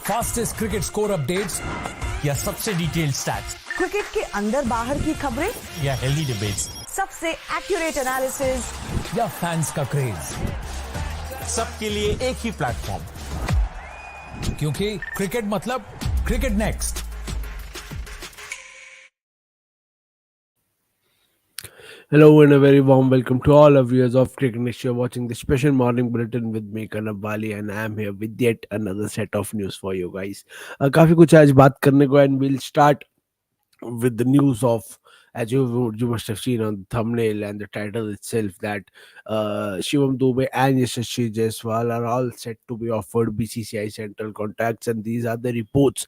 Fastest cricket score updates या सबसे detailed stats cricket के अंदर बाहर की खबरें या हेल्दी डिबेट्स, सबसे एक्यूरेट एनालिसिस या फैंस का क्रेज, सबके लिए एक ही प्लेटफॉर्म, क्योंकि क्रिकेट मतलब cricket next. Hello and a very warm welcome to all our viewers of Cricket Next. You're watching the special morning bulletin with me, Kanab Bali, and I'm here with yet another set of news for you guys. काफी कुछ आज बात करने को, and we'll start with the news of, as you must have seen on the thumbnail and the title itself, that Shivam Dube and Yashasvi Jaiswal are all set to be offered BCCI central contracts, and these are the reports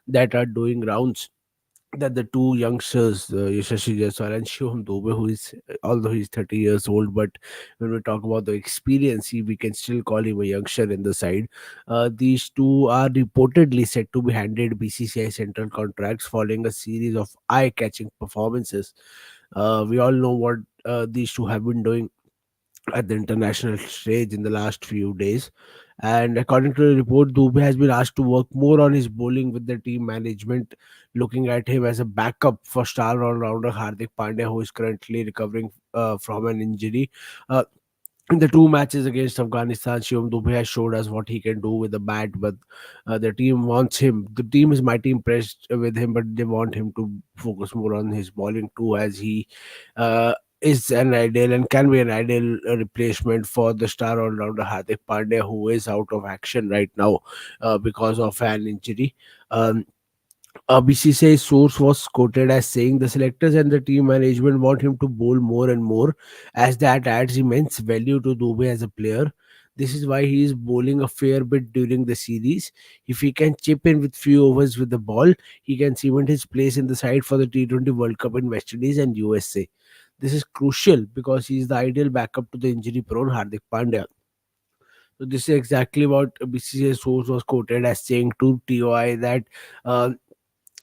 that are doing rounds, that the two youngsters, Yashasvi Jaiswal and Shivam Dube, who is, although he's 30 years old, but when we talk about the experience, we can still call him a youngster in the side. These two are reportedly set to be handed BCCI central contracts following a series of eye-catching performances. We all know what these two have been doing at the international stage in the last few days. And according to the report, Dube has been asked to work more on his bowling with the team management, looking at him as a backup for star all-rounder Hardik Pandya, who is currently recovering from an injury. Uh, in the two matches against Afghanistan, Shivam Dube has showed us what he can do with the bat, but the team wants him. The team is mighty impressed with him, but they want him to focus more on his bowling too, as he uh, is an ideal and can be an ideal replacement for the star all-rounder Hardik Pandya, who is out of action right now because of an injury. Um, a BCCI source was quoted as saying the selectors and the team management want him to bowl more and more, as that adds immense value to Dube as a player. This is why he is bowling a fair bit during the series. If he can chip in with few overs with the ball, he can cement his place in the side for the T20 World Cup in West Indies and USA. This is crucial because he is the ideal backup to the injury-prone Hardik Pandya. So this is exactly what BCCI source was quoted as saying to TOI, uh,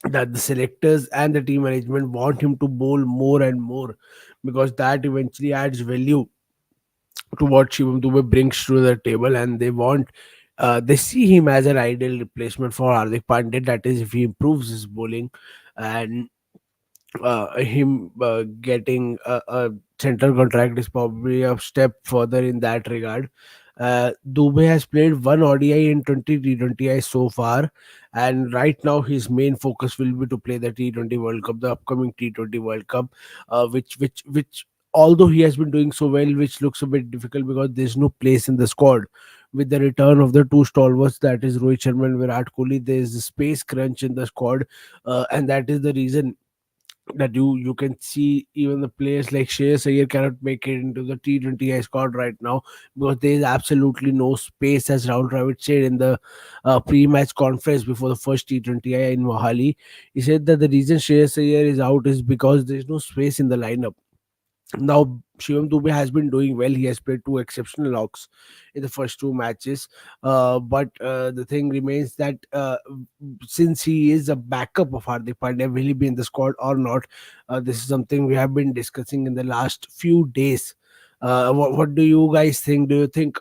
that the selectors and the team management want him to bowl more and more, because that eventually adds value to what Shivam Dube brings to the table, and they see him as an ideal replacement for Hardik Pandya. That is, if he improves his bowling, and him getting a central contract is probably a step further in that regard. Dube has played one ODI in 20 T20I so far, and right now his main focus will be to play the T20 World Cup, the upcoming T20 World Cup, which although he has been doing so well, which looks a bit difficult because there's no place in the squad. With the return of the two stalwarts, that is Rohit Sharma and Virat Kohli, there is a space crunch in the squad, and that is the reason that you can see even the players like Shreyas Iyer cannot make it into the T20I squad right now, because there is absolutely no space, as Rahul Dravid said in the pre-match conference before the first T20I in Mohali. He said that the reason Shreyas Iyer is out is because there is no space in the lineup. Now, Shivam Dube has been doing well. He has played two exceptional knocks in the first two matches. But the thing remains that since he is a backup of Hardik Pandya, will he be in the squad or not? This is something we have been discussing in the last few days. What do you guys think? Do you think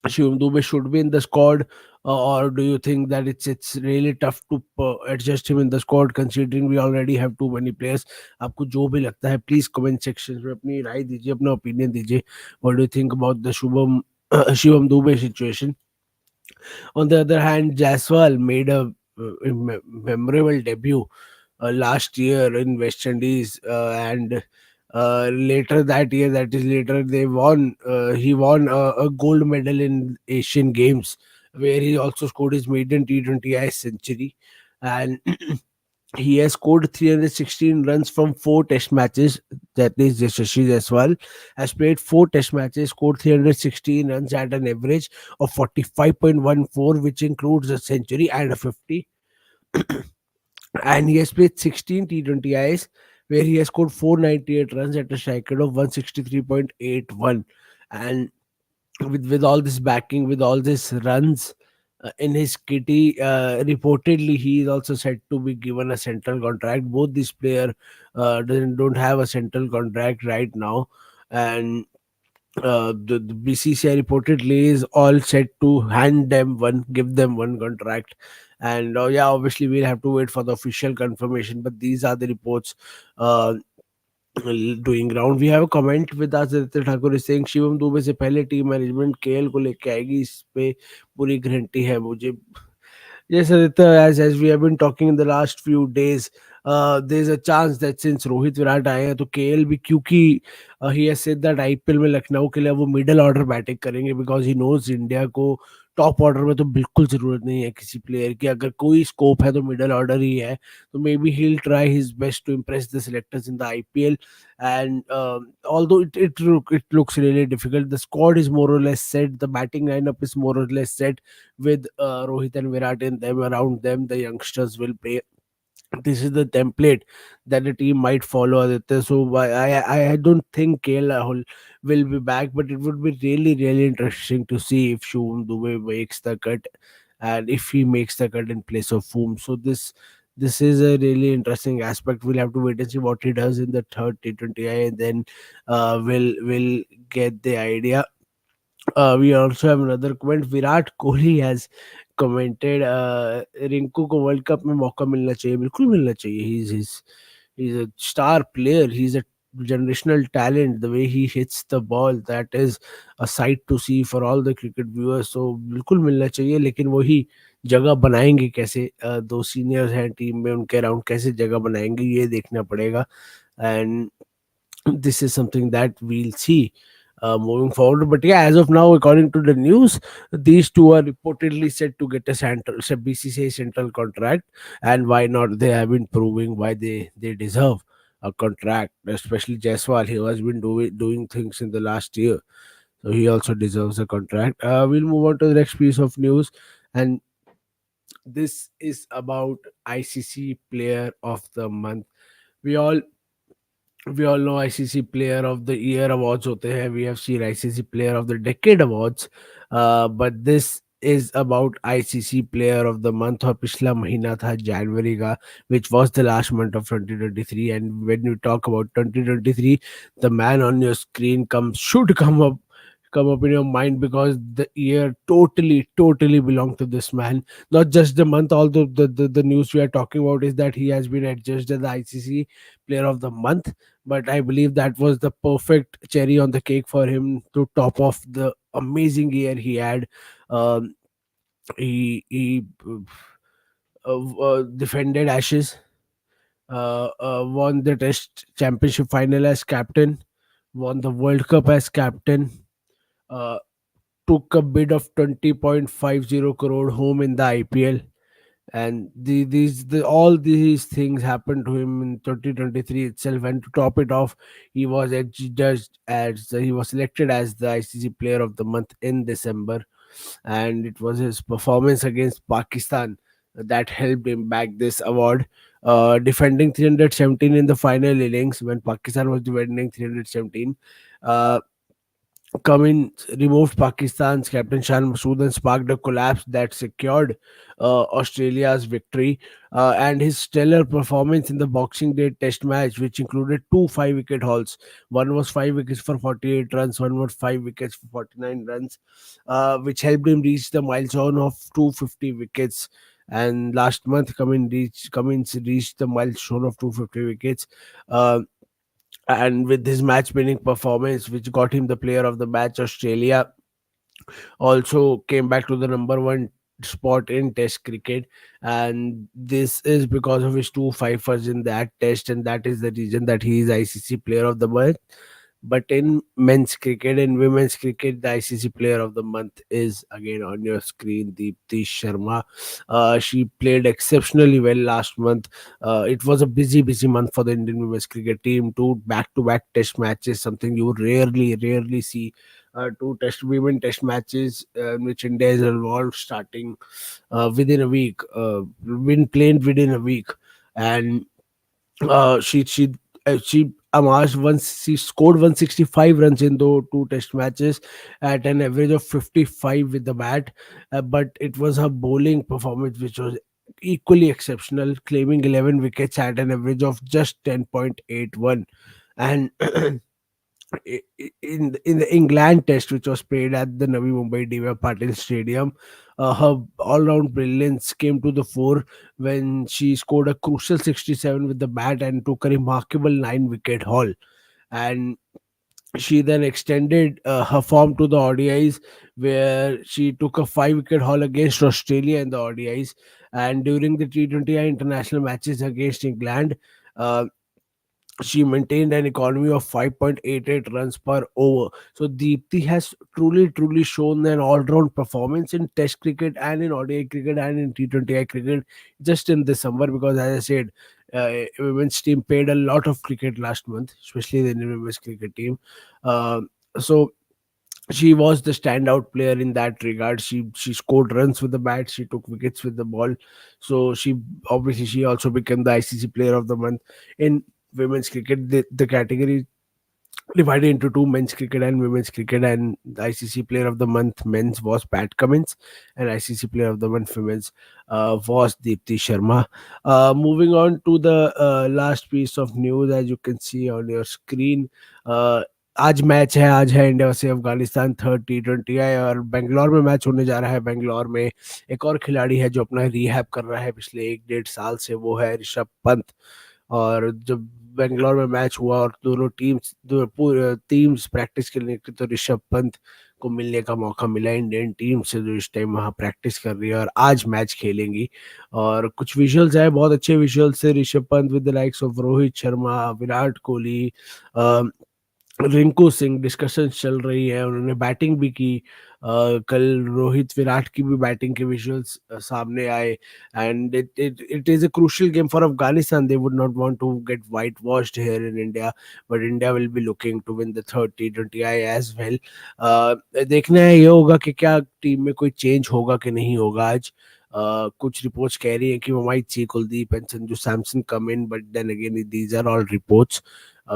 Shivam Dube should be in the squad, or do you think that it's really tough to adjust him in the squad, considering we already have too many players? आपको जो भी लगता है, please comment section में अपनी राय दीजिए, अपना opinion दीजिए. What do you think about the Shivam Dube situation? On the other hand, Jaiswal made a memorable debut last year in West Indies, and later that year, that is later, they won. He won a gold medal in Asian Games, where he also scored his maiden T20I century, and he has scored 316 runs from four test matches. That is, Yashasvi Jaiswal has played four test matches, scored 316 runs at an average of 45.14, which includes a century and a 50. And he has played 16 T20Is, where he has scored 498 runs at a strike rate of 163.81. And with all this backing, with all this runs in his kitty, reportedly he is also said to be given a central contract. Both these players don't have a central contract right now, and The BCCI reportedly is all set to give them one contract, and yeah, obviously we'll have to wait for the official confirmation. But these are the reports uh, doing round. We have a comment with us. Aditya Thakur is saying Shivam Dubey से पहले team management KL को लेके आएगी, इस पे पूरी guarantee है मुझे. Yes, Aditya, as we have been talking in the last few days, there's a chance that since Rohit Virat आए हैं तो केएल भी, क्योंकि he has said that IPL में लखनऊ के लिए वो मिडिल ऑर्डर बैटिंग करेंगे, बिकॉज ही नोज इंडिया को टॉप ऑर्डर में तो बिल्कुल जरूरत नहीं है किसी प्लेयर की. अगर कोई स्कोप है तो मिडिल ऑर्डर ही है. तो maybe he try his best to impress the selectors in the IPL. And although it looks really difficult, the squad is more or less set, the batting lineup is more or less set with Rohit and Virat in them. Around them the youngsters will play. This is the template that the team might follow, Aditya. So I don't think KL Rahul will be back, but it would be really interesting to see if Shivam Dube makes the cut, and if he makes the cut in place of whom. So this is a really interesting aspect. We'll have to wait and see what he does in the third T20I, and then we'll get the idea. We also have another comment. Virat Kohli has commented, Rinku को world cup में मौका मिलना चाहिए, बिल्कुल मिलना चाहिए. He's a star player. He's a generational talent. The way he hits the ball, that is a sight to see for all the cricket viewers. So बिल्कुल मिलना चाहिए, लेकिन वही जगह बनाएंगे कैसे. दो सीनियर्स हैं टीम में, उनके अराउंड कैसे जगह बनाएंगे ये देखना पड़ेगा. And this is something that we'll see moving forward. But yeah, as of now, according to the news, these two are reportedly set to get a BCCI central contract. And why not? They have been proving why they deserve a contract, especially Jaiswal. He has been doing things in the last year, so he also deserves a contract. We'll move on to the next piece of news, and this is about ICC Player of the Month. We all we all know ICC Player of the Year awards होते हैं. We have seen ICC Player of the Decade awards, but this is about ICC Player of the Month. और पिछला महीना था जनवरी का, which was the last month of 2023. And when you talk about 2023, the man on your screen should come up in your mind, because the year totally belonged to this man. Not just the month, although the news we are talking about is that he has been adjudged as the ICC Player of the Month. But I believe that was the perfect cherry on the cake for him to top off the amazing year he had. Um, he defended Ashes, won the Test Championship final as captain, won the World Cup as captain, uh, took a bid of 20.50 crore home in the IPL. And all these things happened to him in 2023 itself. And to top it off, he was selected as the ICC Player of the Month in December. And it was his performance against Pakistan that helped him bag this award. Defending 317 in the final innings when Pakistan was defending 317. Uh, Cummins removed Pakistan's captain Shan Masood and sparked a collapse that secured Australia's victory. And his stellar performance in the Boxing Day Test match, which included two 5 wicket hauls. One was 5 wickets for 48 runs, one was 5 wickets for 49 runs, which helped him reach the milestone of 250 wickets. And last month, Cummins reached the milestone of 250 wickets. Uh, and with his match winning performance, which got him the player of the match, Australia also came back to the number one spot in Test cricket. And this is because of his two fifers in that test, and that is the reason that he is ICC Player of the Month. But in men's cricket and women's cricket, the ICC Player of the Month is again on your screen, Deepti Sharma. She played exceptionally well last month. It was a busy month for the Indian women's cricket team. Two back-to-back Test matches, something you rarely see. Two women Test matches in which India is involved, starting within a week, been played within a week. And she amassed once she scored 165 runs in those two Test matches at an average of 55 with the bat. But it was her bowling performance which was equally exceptional, claiming 11 wickets at an average of just 10.81. And in the England test, which was played at the Navi Mumbai DY Patil Stadium. Her all-round brilliance came to the fore when she scored a crucial 67 with the bat and took a remarkable 9-wicket haul. And she then extended her form to the ODIs, where she took a 5-wicket haul against Australia in the ODIs. And during the T20I international matches against England, uh, she maintained an economy of 5.88 runs per over. So Deepti has truly shown an all-round performance in Test cricket and in ODI cricket and in T20I cricket just in this summer. Because as I said, women's team played a lot of cricket last month, especially the Indian women's cricket team. Uh, so she was the standout player in that regard. She scored runs with the bat. She took wickets with the ball. So she also became the ICC Player of the Month in women's cricket. The category divided into two: men's cricket and women's cricket. And the ICC Player of the Month men's was Pat Cummins, and ICC Player of the Month women's was Deepti Sharma. Moving on to the last piece of news, as you can see on your screen. uh, आज है India से Afghanistan third T20I, और बेंगलोर में match होने जा रहा है. बेंगलोर में एक और खिलाड़ी है जो अपना रिहैब कर रहा है पिछले 1-1.5 साल से, वो है ऋषभ पंत. और जब बेंगलोर में मैच हुआ और दोनों टीम्स प्रैक्टिस के लिए निकली, तो ऋषभ पंत को मिलने का मौका मिला इंडियन टीम से, जो इस टाइम वहाँ प्रैक्टिस कर रही है और आज मैच खेलेंगी. और कुछ विजुअल्स है, बहुत अच्छे विजुअल्स है. Rishabh Pant with the likes of Rohit Sharma, Virat Kohli, Rinku Singh, discussion चल रही है. उन्होंने बैटिंग भी की. कल रोहित विराट की भी बैटिंग के विजुअल्स सामने आए. And it is a crucial game for Afghanistan. They would not want to get whitewashed here in India, but India will be looking to win the third T20I as well. देखना है ये होगा कि क्या team में कोई change होगा कि नहीं होगा आज. कुछ रिपोर्ट्स कह रही है कि we might see Kuldeep and Sanju Samson come in, but then again these are all reports.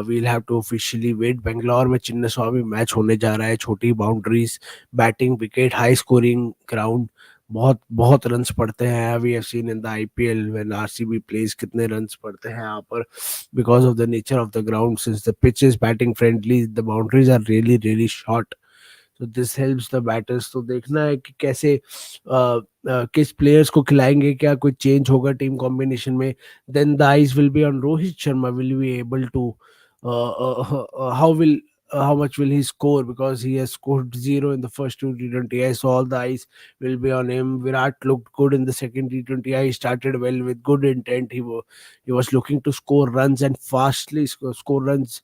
We'll have to officially wait. Bangalore में चिन्ना स्वामी मैच होने जा रहा है. छोटी boundaries, batting wicket, high scoring ground. बहुत बहुत रन्स पड़ते हैं. We have seen in the IPL when RCB plays कितने रन्स पड़ते हैं यहाँ पर, because of the nature of the ground. Since the pitch is batting friendly, the boundaries are really short. तो दिस हेल्प्स द बैटर्स. तो देखना है कि कैसे किस प्लेयर्स को खिलाएंगे, क्या कोई चेंज होगा टीम कॉम्बिनेशन में. Then the eyes will be on Rohit Sharma. Will be able to how much will he score, because he has scored zero in the first two T20I, so all the eyes will be on him. Virat looked good in the second T20I. He started well with good intent. He was looking to score runs and fastly score runs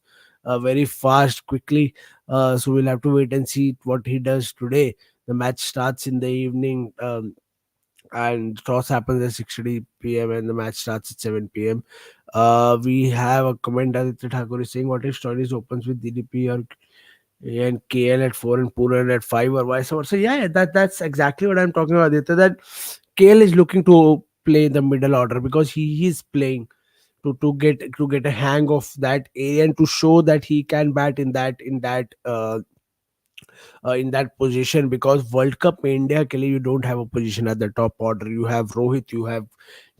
very fast, quickly. So we'll have to wait and see what he does today. The match starts in the evening, and toss happens at 6:30 p.m. and the match starts at 7 p.m. We have a comment. Aditya Thakur is saying, what if stories opens with DDP or and KL at 4 and Pooran at 5, or vice versa? Yeah, that's exactly what I'm talking about, Aditya. That KL is looking to play in the middle order because he is playing to get a hang of that area and to show that he can bat in that position. Because World Cup में India के लिए you don't have a position at the top order. You have Rohit, you have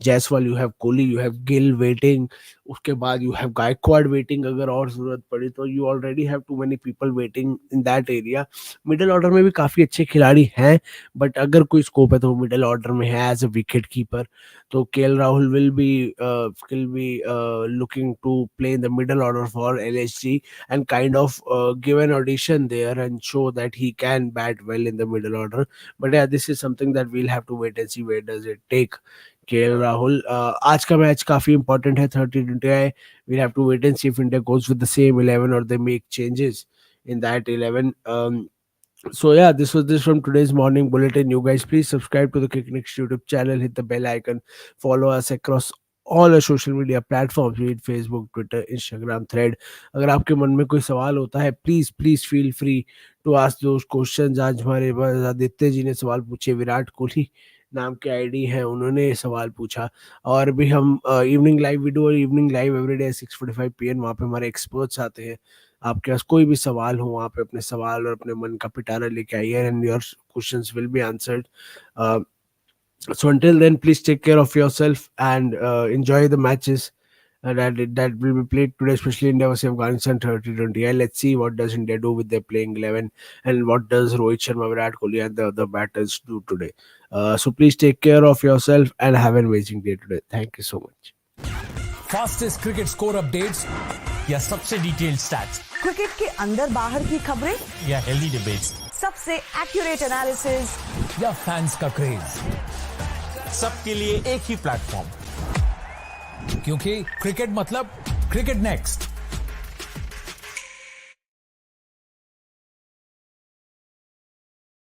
Jaiswal, you have Kohli, you have Gill waiting. उसके बाद you have Gaikwad waiting अगर और जरूरत पड़ी तो. You already have too many people waiting in that area. Middle order में भी काफी अच्छे खिलाड़ी हैं, बट अगर कोई स्कोप है तो वो मिडिल ऑर्डर में है एज अ विकेट कीपर. तो KL Rahul will be looking to play in the middle order for LHG and kind of give an audition there and show that he can bat well in the middle order. But yeah, this is something that we'll have to wait and see where does it take KL Rahul. आज का match काफी important है, 30-20 we'll have to wait and see if India goes with the same 11 or they make changes in that 11. So yeah, this was this from today's morning bulletin. You guys please subscribe to the Cricknext YouTube channel, hit the bell icon, follow us across all our social media platforms, be it Facebook, Twitter, Instagram, Thread. अगर आपके मन में कोई सवाल होता है, please feel free to ask those questions. आज हमारे पास आदित्य जी ने सवाल पूछे. विराट कोहली नाम के आईडी है, उन्होंने सवाल पूछा. और भी हम evening live video, evening live everyday 6:45 PM, वहाँ पे हमारे एक्सपर्ट्स आते हैं. आपके पास कोई भी सवाल हो, वहाँ पे अपने सवाल और अपने मन का पिटारा लेके आइए, and your questions will be answered. So until then, please take care of yourself and enjoy the matches. that will be played today, especially India versus Afghanistan 30-20. Yeah, let's see what does India do with their playing 11 and what does Rohit Sharma, Virat Kohli, and the other batters do today. So please take care of yourself and have an amazing day today. Thank you so much. Fastest cricket score updates या सबसे detailed stats cricket के अंदर बाहर की खबरें या healthy debates सबसे accurate analysis या फैंस का क्रेज, सबके लिए एक ही प्लेटफॉर्म, क्योंकि क्रिकेट मतलब क्रिकेट नेक्स्ट।